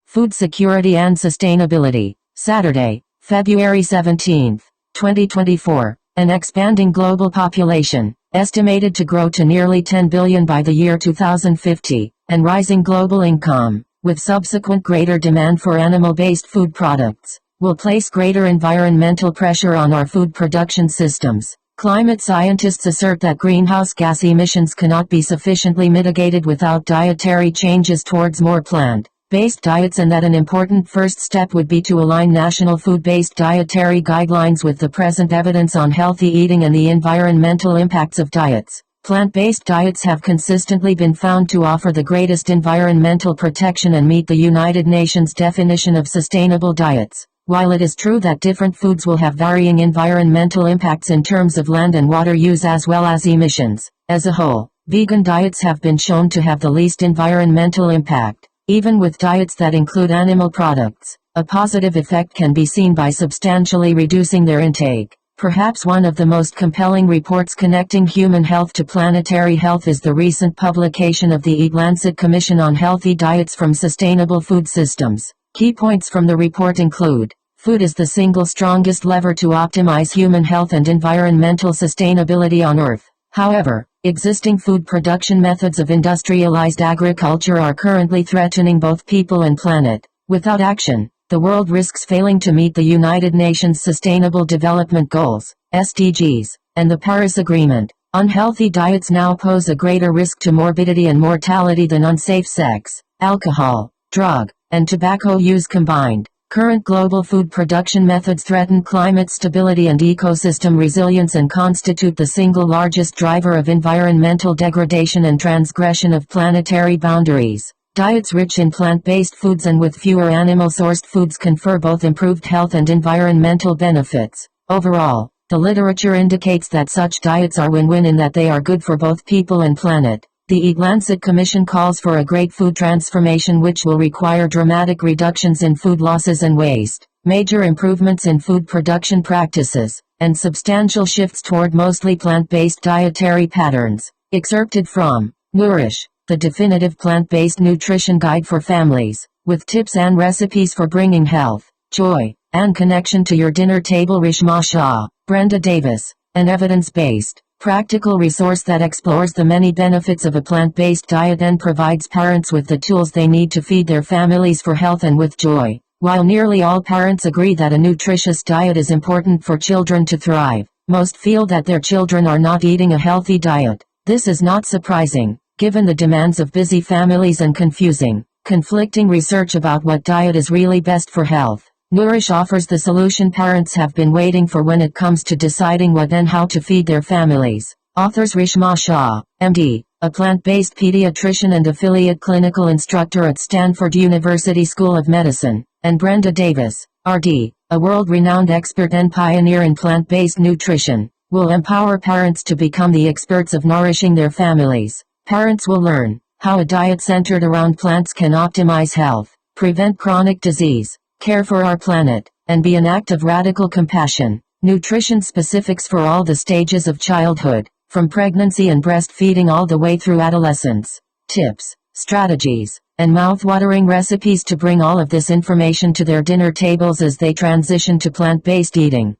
Food Security and Sustainability. Saturday, February 17, 2024. An expanding global population, estimated to grow to nearly 10 billion by the year 2050, and rising global income, with subsequent greater demand for animal-based food products, will place greater environmental pressure on our food production systems. Climate scientists assert that greenhouse gas emissions cannot be sufficiently mitigated without dietary changes towards more plant-based diets, and that an important first step would be to align national food-based dietary guidelines with the present evidence on healthy eating and the environmental impacts of diets. Plant-based diets have consistently been found to offer the greatest environmental protection and meet the United Nations definition of sustainable diets. While it is true that different foods will have varying environmental impacts in terms of land and water use as well as emissions, as a whole, vegan diets have been shown to have the least environmental impact. Even with diets that include animal products, a positive effect can be seen by substantially reducing their intake. Perhaps one of the most compelling reports connecting human health to planetary health is the recent publication of the Eat Lancet Commission on Healthy Diets from Sustainable Food Systems. Key points from the report include: food is the single strongest lever to optimize human health and environmental sustainability on Earth. However, existing food production methods of industrialized agriculture are currently threatening both people and planet. Without action, the world risks failing to meet the United Nations Sustainable Development Goals, SDGs, and the Paris Agreement. Unhealthy diets now pose a greater risk to morbidity and mortality than unsafe sex, alcohol, drug, and tobacco use combined. Current global food production methods threaten climate stability and ecosystem resilience and constitute the single largest driver of environmental degradation and transgression of planetary boundaries. Diets rich in plant-based foods and with fewer animal-sourced foods confer both improved health and environmental benefits. Overall, the literature indicates that such diets are win-win in that they are good for both people and planet. The Eat Lancet Commission calls for a great food transformation which will require dramatic reductions in food losses and waste, major improvements in food production practices, and substantial shifts toward mostly plant-based dietary patterns. Excerpted from Nourish, the definitive plant-based nutrition guide for families, with tips and recipes for bringing health, joy, and connection to your dinner table. Rishma Shah, Brenda Davis, an evidence-based, practical resource that explores the many benefits of a plant-based diet and provides parents with the tools they need to feed their families for health and with joy. While nearly all parents agree that a nutritious diet is important for children to thrive, most feel that their children are not eating a healthy diet. This is not surprising, given the demands of busy families and conflicting research about what diet is really best for health. Nourish offers the solution parents have been waiting for when it comes to deciding what and how to feed their families. Authors Rishma Shah, MD, a plant-based pediatrician and affiliate clinical instructor at Stanford University School of Medicine, and Brenda Davis, RD, a world-renowned expert and pioneer in plant-based nutrition, will empower parents to become the experts of nourishing their families. Parents will learn how a diet centered around plants can optimize health, prevent chronic disease, care for our planet, and be an act of radical compassion. Nutrition specifics for all the stages of childhood, from pregnancy and breastfeeding all the way through adolescence. Tips, strategies, and mouth-watering recipes to bring all of this information to their dinner tables as they transition to plant-based eating.